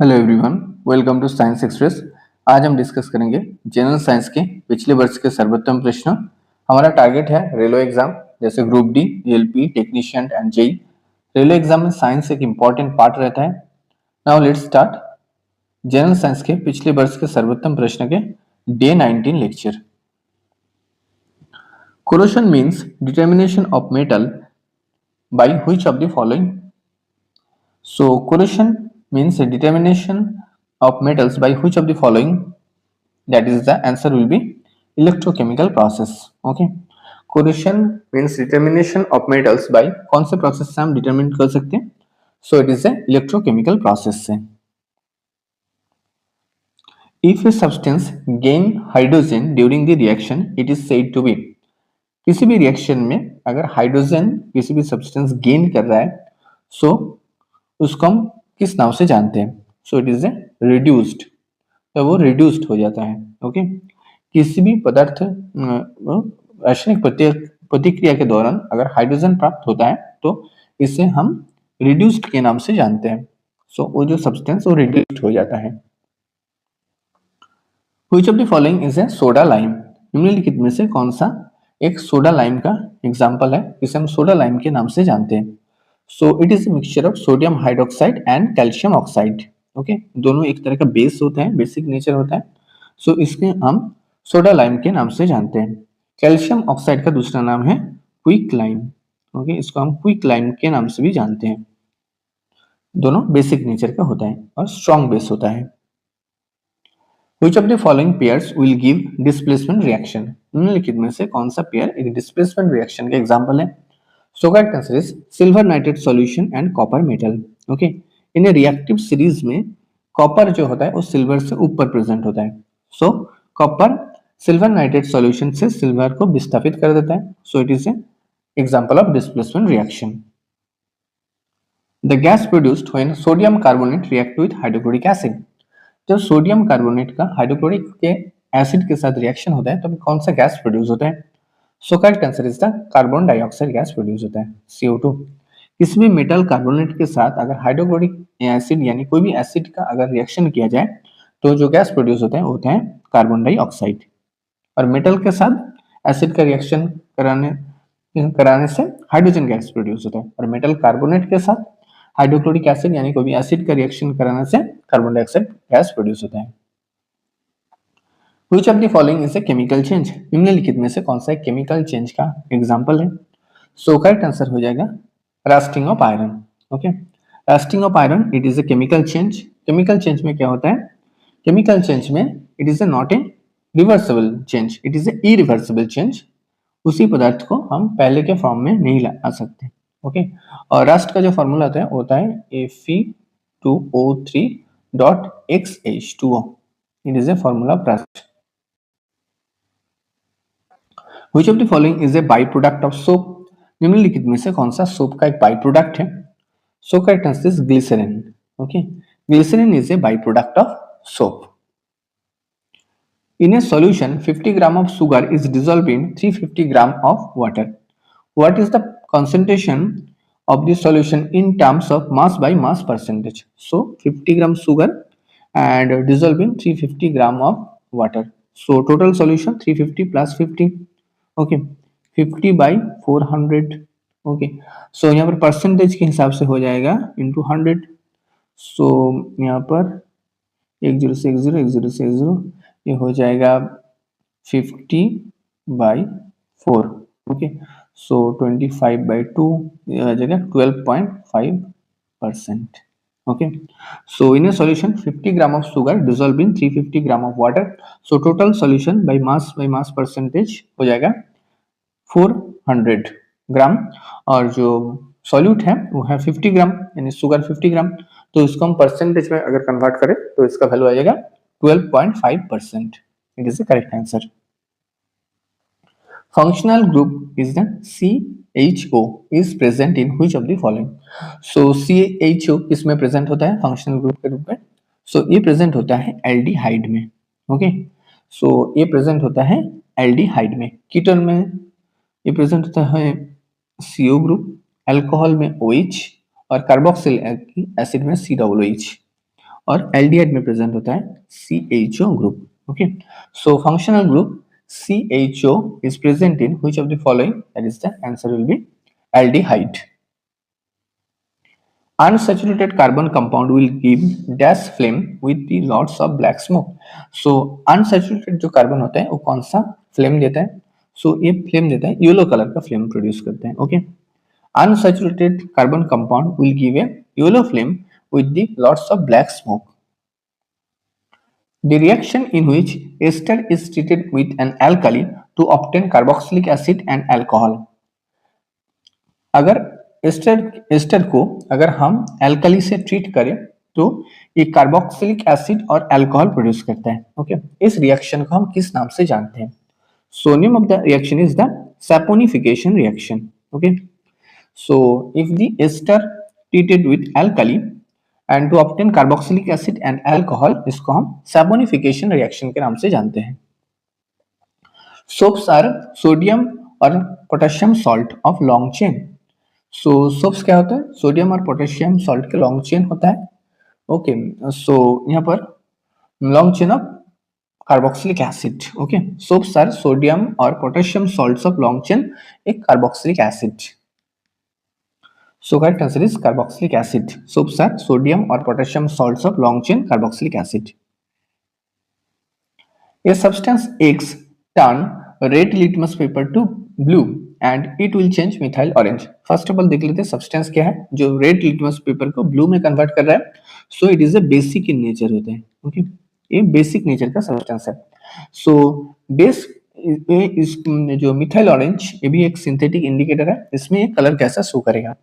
Hello everyone, welcome to science express. आज हम discuss करेंगे जनरल साइंस के पिछले वर्ष के सर्वोत्तम प्रश्न। हमारा टारगेट है रेलवे एग्जाम जैसे group D, LP, technician and JE. Railway exam में साइंस एक इम्पॉर्टेंट पार्ट रहता है। Now let's start general science के पिछले वर्ष के सर्वोत्तम प्रश्न के day 19 lecture. Corrosion means determination of metal by which of the following. So corrosion means a determination of metals by which of the following, that is the answer will be electrochemical process. Okay, corrosion means determination of metals by कौन से process से हम determine कर सकते हैं? So it is a electrochemical process से। If a substance gain hydrogen during the reaction, it is said to be। किसी भी रिएक्शन में अगर हाइड्रोजन किसी भी सब्सटेंस गेन कर रहा है, सो उसको हम किस नाम से जानते हैं? सो इट इज ए रिड्यूस्ड, तो वो रिड्यूस्ड हो जाता है। ओके, किसी भी पदार्थ रासायनिक प्रतिक्रिया के दौरान अगर हाइड्रोजन प्राप्त होता है तो इसे हम रिड्यूस्ड के नाम से जानते हैं। सो वो जो सब्सटेंस वो रिड्यूस्ड हो जाता है। Which of the following is a soda lime. निम्नलिखित में से कौन सा एक सोडा लाइम का एग्जाम्पल है, इसे हम सोडा लाइम के नाम से जानते हैं। सो it is mixture of sodium hydroxide and calcium oxide. Okay, दोनों एक तरह का बेस होता है, बेसिक नेचर होता है। सो इसके हम सोडा लाइम के नाम से जानते हैं। कैल्शियम ऑक्साइड का दूसरा नाम है क्विक लाइम। ओके, इसको हम क्विक लाइम के नाम से भी जानते हैं। दोनों बेसिक नेचर का होता है और स्ट्रॉन्ग बेस होता है। Which of the following pairs will give displacement reaction? निम्नलिखित में से कौन सा पेयर एक डिस्प्लेसमेंट रिएक्शन का एग्जांपल है? So correct answer is silver nitrate solution and copper metal. Okay, in reactive series में कॉपर जो होता है वो सिल्वर से ऊपर प्रेजेंट होता है। सो कॉपर सिल्वर नाइट्रेट सॉल्यूशन से सिल्वर को विस्थापित कर देता है। सो it is A example of displacement reaction. The gas produced when sodium carbonate react with hydrochloric acid. जब सोडियम कार्बोनेट का हाइड्रोक्लोरिक के एसिड के साथ रिएक्शन होता है तो कौन सा गैस प्रोड्यूस होता है? So correct answer is the carbon dioxide gas produce होता है, CO2। किसी भी मेटल कार्बोनेट के साथ अगर हाइड्रोक्लोरिक एसिड यानी कोई भी एसिड का अगर रिएक्शन किया जाए तो जो गैस प्रोड्यूस होता है वो होता है कार्बन डाइऑक्साइड। और मेटल के साथ एसिड का रिएक्शन कराने से हाइड्रोजन गैस प्रोड्यूस होता है। और मेटल कार्बोनेट के साथ हाइड्रोक्लोरिक एसिड यानी कोई भी एसिड का रिएक्शन कराने से कार्बन डाइऑक्साइड गैस प्रोड्यूस होता है। Which of the following is a chemical change? निम्नलिखित में से कौन सा एक केमिकल चेंज का एग्जांपल है? सो करेक्ट आंसर हो जाएगा rusting of iron. Okay, rusting of iron it is a chemical change. Chemical change में क्या होता है? केमिकल चेंज में it is A not a reversible change, it is A irreversible change. उसी पदार्थ को हम पहले के फॉर्म में नहीं ला सकते। ओके, और रस्ट का जो फॉर्मूला होता है Fe2O3.XH2O। It is a formula of rust. Which of the following is a byproduct of soap? निम्नलिखित में से कौन सा सोप का एक बाई प्रोडक्ट है? So correct answer is glycerine. Okay, glycerine is a by product of soap. In a solution, 50 gram of sugar is dissolved in 350 gram of water. What is the concentration of the solution in terms of mass by mass percentage? So 50 gram sugar and dissolved in 350 gram of water. So total solution 350 plus 50. Okay, 50 by 400। Okay, so यहाँ पर percentage के हिसाब से हो जाएगा into 100। सो यहाँ पर 10 से 10 10 से 10 ये हो जाएगा 50 बाई 4। ओके, सो 25 बाई 2 ये हो जाएगा 12.5%। Okay, so in a solution 50 gram of sugar dissolved in 350 gram of water, so total solution by mass percentage हो जाएगा 400 ग्राम। और जो सॉल्यूट है वो है 50 ग्राम यानी शुगर 50 ग्राम। तो इसको हम परसेंटेज में अगर कन्वर्ट करें तो इसका वैल्यू आ जाएगा 12.5%। It is the correct answer. Functional group is the CHO is present in which of the following. So CHO किसमें प्रेजेंट होता है फंक्शनल ग्रुप के रूप में? सो ये प्रेजेंट होता है एल्डिहाइड में। ओके, सो ये प्रेजेंट होता है एल्डिहाइड में। कीटोन में ये प्रेजेंट होता है CO ग्रुप, अल्कोहल में OH और कार्बोक्सिल एसिड में COOH। और एल्डिहाइड में प्रेजेंट होता है CHO group. Okay, so functional group CHO is present in which of the following? That is the answer will be aldehyde. Unsaturated carbon compound will give dash flame with the lots of black smoke. So unsaturated जो carbon होता है वो कौन सा flame देता है? So ये flame देता है, येलो कलर का फ्लेम प्रोड्यूस करते हैं. Okay, unsaturated carbon compound will give a yellow flame with the lots of black smoke. The reaction in which ester is treated with an alkali to obtain carboxylic acid and alcohol. अगर ester को अगर हम alkali से treat करें तो ये carboxylic acid और alcohol produce करता है. ओके, इस रिएक्शन को हम किस नाम से जानते हैं? So name of the reaction is the saponification reaction. Okay, so if the ester treated with alkali and to obtain carboxylic acid and alcohol, इसको हम सैपोनिफिकेशन रिएक्शन के नाम से जानते हैं. सोप्स आर सोडियम और potassium salt of long chain. So soaps क्या होता है? सोडियम और पोटेशियम सॉल्ट के लॉन्ग चेन होता है. ओके, सो यहाँ पर long chain of carboxylic acid. Okay, soaps are sodium और potassium salts of long chain एक carboxylic acid. So correct answer is carboxylic acid. Soaps are sodium और potassium salts of long chain carboxylic acid. A substance X turn red litmus paper to blue and it will change methyl orange. First of all देख लेते हैं substance क्या है जो red litmus paper को blue में convert कर रहा है. सो it is a basic in nature होता है. ओके, ये बेसिक नेचर का सब्सटेंस है. सो बेस इस जो मिथाइल ऑरेंज ये भी एक सिंथेटिक इंडिकेटर है, इसमें ये कलर कैसा शो करेगा.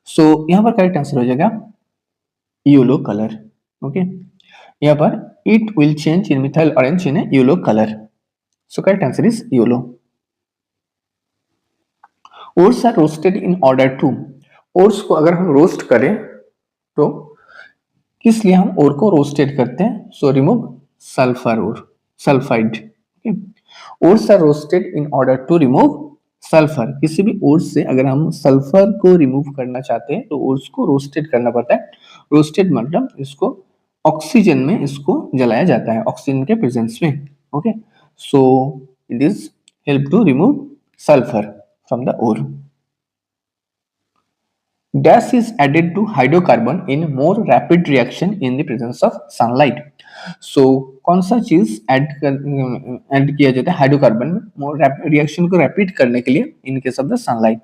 सो यहाँ पर करेक्ट आंसर हो जाएगा येलो कलर. ओके, यहाँ पर it will change in methyl orange in a yellow color. So correct answer is yellow. Oats are roasted in order to. Oats को अगर हम रोस्ट करें तो किस लिए हम ओर को रोस्टेड करते हैं? So remove sulfur or sulfide. Okay. Oats are roasted in order to remove sulfur. किसी भी ओट्स से अगर हम सल्फर को रिमूव करना चाहते हैं तो ओट्स को रोस्टेड करना पड़ता है. रोस्टेड मतलब इसको ऑक्सीजन में इसको जलाया जाता है, ऑक्सीजन के प्रेजेंस में. Okay, so it is help to remove sulphur from the ore. Dash is added to hydrocarbon in more rapid reaction in the presence of sunlight. So कौन सा चीज ऐड किया जाता है हाइड्रोकार्बन में मोर रिएक्शन को rapid करने के लिए in case of the sunlight,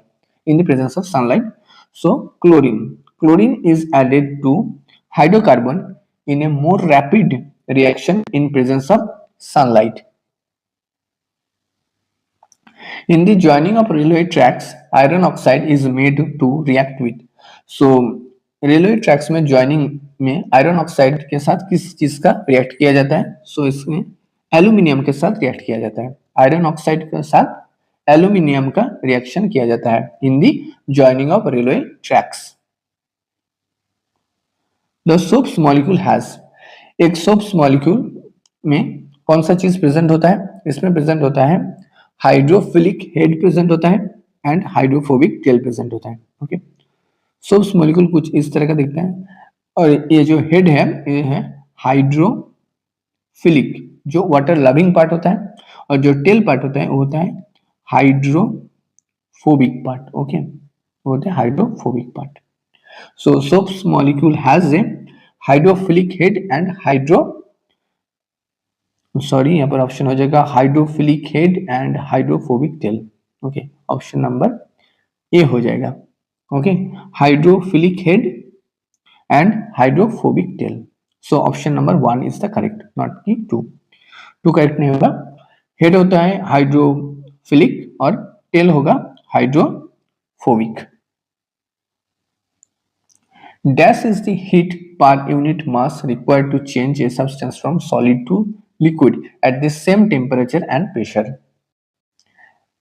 in the presence of sunlight? So chlorine is added to hydrocarbon in a more rapid reaction in presence of sunlight. In the joining of railway tracks, iron oxide is made to react with. So railway tracks में joining में iron oxide के साथ किस चीज का react किया जाता है? So इसमें एल्यूमिनियम के साथ react किया जाता है. iron oxide के साथ एल्यूमिनियम का reaction किया जाता है in the joining of railway tracks. The soaps molecule has. एक सोप्स मॉलिक्यूल में कौन सा चीज प्रेजेंट होता है? इसमें प्रेजेंट होता है हाइड्रोफिलिक हेड प्रेजेंट होता है एंड हाइड्रोफोबिक टेल प्रेजेंट होता है. ओके, सोप्स मॉलिक्यूल कुछ इस तरह का दिखता है और ये जो हेड है ये है हाइड्रोफिलिक जो वाटर लविंग पार्ट होता है और जो टेल पार्ट होता है वो होता है हाइड्रोफोबिक पार्ट. ओके, वो होता है hydrophobic part. So soap's molecule has a hydrophilic head and यहाँ पर ऑप्शन हो जाएगा hydrophilic head and hydrophobic tell. Okay, option number A हो जाएगा. Okay, hydrophilic head and hydrophobic tell. So option number 1 is the correct, not की 2. 2 correct नहीं होगा. Head होता है हाइड्रोफिलिक और टेल होगा hydrophobic. Dash is the heat per unit mass required to change a substance from solid to liquid at the same temperature and pressure.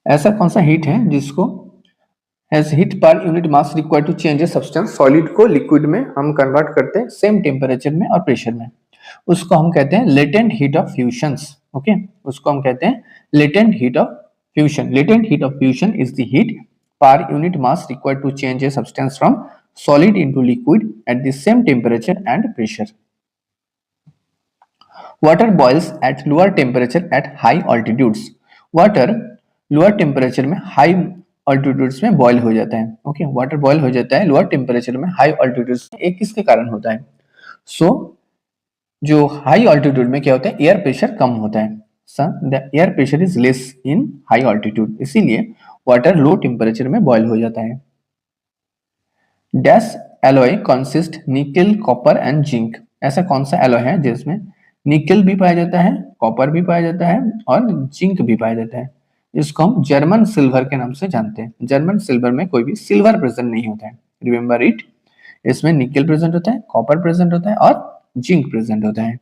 ऐसा कौन सा हीट है जिसको has heat per unit mass required to change a substance solid को liquid में हम convert करते हैं सेम टेम्परेचर में और प्रेशर में? उसको हम कहते हैं latent heat of fusions. Okay, उसको हम कहते हैं latent heat of fusion. Latent heat of fusion is the heat per unit mass required to change a substance from solid into liquid at the same temperature and pressure. Water boils at lower temperature at high altitudes. Water lower temperature में high altitudes में boil हो जाता है। Okay, water boil हो जाता है lower temperature में high altitudes में। एक किसके कारण होता है? जो हाई ऑल्टीट्यूड में क्या होता है, एयर प्रेशर कम होता है। The air pressure is less in high altitude, इसीलिए वाटर लो टेम्परेचर में बॉयल हो जाता है। Dash alloy consist nickel, copper and zinc. ऐसा कौन सा एलॉय है जिसमें निकेल भी पाया जाता है, कॉपर भी पाया जाता है और जिंक भी पाया जाता है? इसको हम जर्मन सिल्वर के नाम से जानते हैं। जर्मन सिल्वर में कोई भी सिल्वर प्रेजेंट नहीं होता है, रिमेंबर इट। इसमें निकेल प्रेजेंट होता है, कॉपर प्रेजेंट होता है और जिंक प्रेजेंट होता है।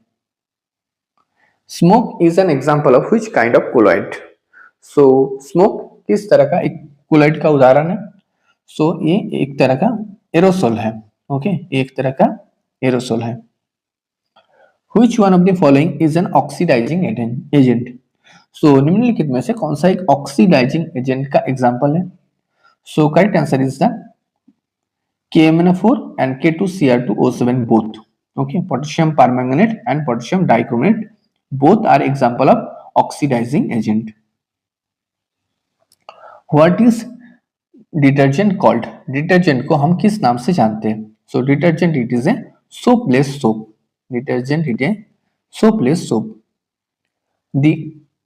Smoke is an example of which kind of colloid? So smoke किस तरह का एक कोलॉइड का उदाहरण है? ये एक तरह का एरोसोल है। ओके, एक तरह का एरोसोल है। Which one of the following is an oxidizing agent? निम्नलिखित में से कौन सा एक ऑक्सीडाइजिंग एजेंट का एग्जाम्पल है? Correct answer is the KMnO4 and K2Cr2O7 both. Okay, potassium permanganate and potassium dichromate both are example of oxidizing agent. What is detergent called? Detergent को हम किस नाम से जानते हैं? Detergent it is a soapless soap. Detergent it a soapless soap. The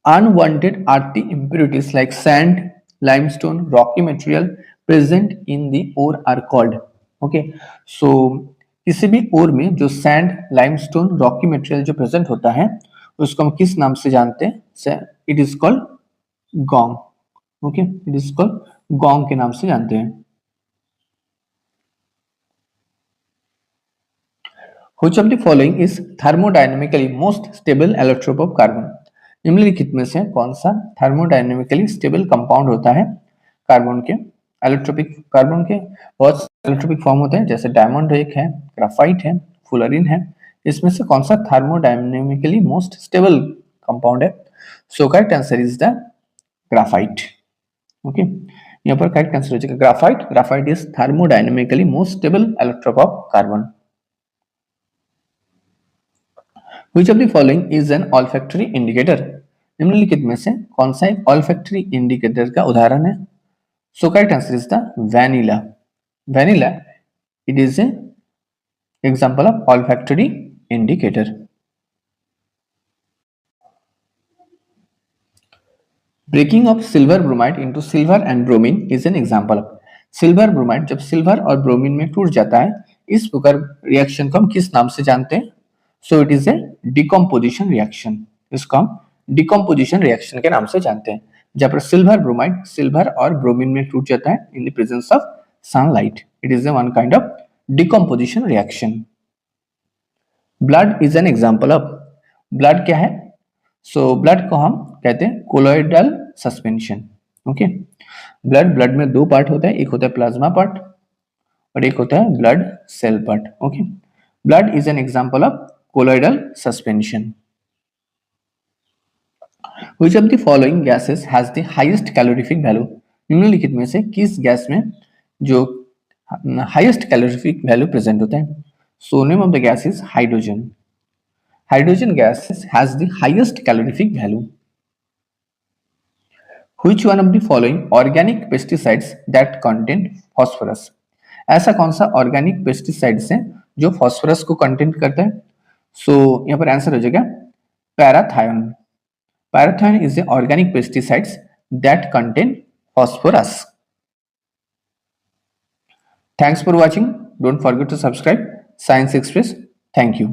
unwanted earthy impurities like sand, limestone, rocky material present in the ore are called. Okay, किसी भी ओर में जो सैंड, लाइमस्टोन, रॉकी मटेरियल जो present होता है उसको हम किस नाम से जानते हैं? It is called gong. Okay, it is called gong के नाम से जानते हैं। Which of the following is thermodynamically most stable allotrope of carbon? निम्नलिखित में से कौन सा थर्मोडायनेमिकली स्टेबल कंपाउंड होता है कार्बन के? एलोट्रोपिक कार्बन के बहुत एलोट्रोपिक फॉर्म होते हैं, जैसे डायमंड एक है, ग्राफाइट है, फुलरिन है। इसमें से कौन सा थर्मोडायनेमिकली मोस्ट स्टेबल कंपाउंड है? Correct answer is the graphite. Okay, यहाँ पर करेक्ट आंसर हो जाएगा graphite. Graphite is thermodynamically most stable allotrope of carbon. Which of the following is an olfactory indicator? निम्नलिखित में से कौन सा एक olfactory indicator का उदाहरण है? Correct answer is the vanilla. Vanilla, it is an example of olfactory indicator. Breaking of silver bromide into silver and bromine is an example of. Silver bromide जब सिल्वर और ब्रोमीन में टूट जाता है, इस प्रकार रिएक्शन को हम किस नाम से जानते हैं? It is A decomposition reaction. इसको हम डिकम्पोजिशन रिएक्शन के नाम से जानते हैं, जहां पर सिल्वर ब्रोमाइड सिल्वर और ब्रोमीन में टूट जाता है इन the presence of sunlight. It is A one kind of decomposition reaction. Blood is an example of. Blood क्या है? ब्लड को हम कहते हैं कोलोइडल सस्पेंशन। ओके, ब्लड में दो पार्ट होता है, एक होता है प्लाज्मा पार्ट और एक होता है blood cell part. Okay, blood is an example of colloidal suspension. Which of the following gases has the highest calorific value? निम्नलिखित में से किस गैस में जो highest calorific value present होता है? Name of the gas is hydrogen. Hydrogen gas has the highest calorific value. Which one of the following organic pesticides that contain phosphorus? ऐसा कौन सा ऑर्गेनिक पेस्टिसाइड्स है जो फॉस्फोरस को कंटेंट करता है? यहाँ पर आंसर हो जाएगा parathion. Parathion is a organic pesticides that contain phosphorus. Thanks for watching. Don't forget to subscribe Science Express. Thank you.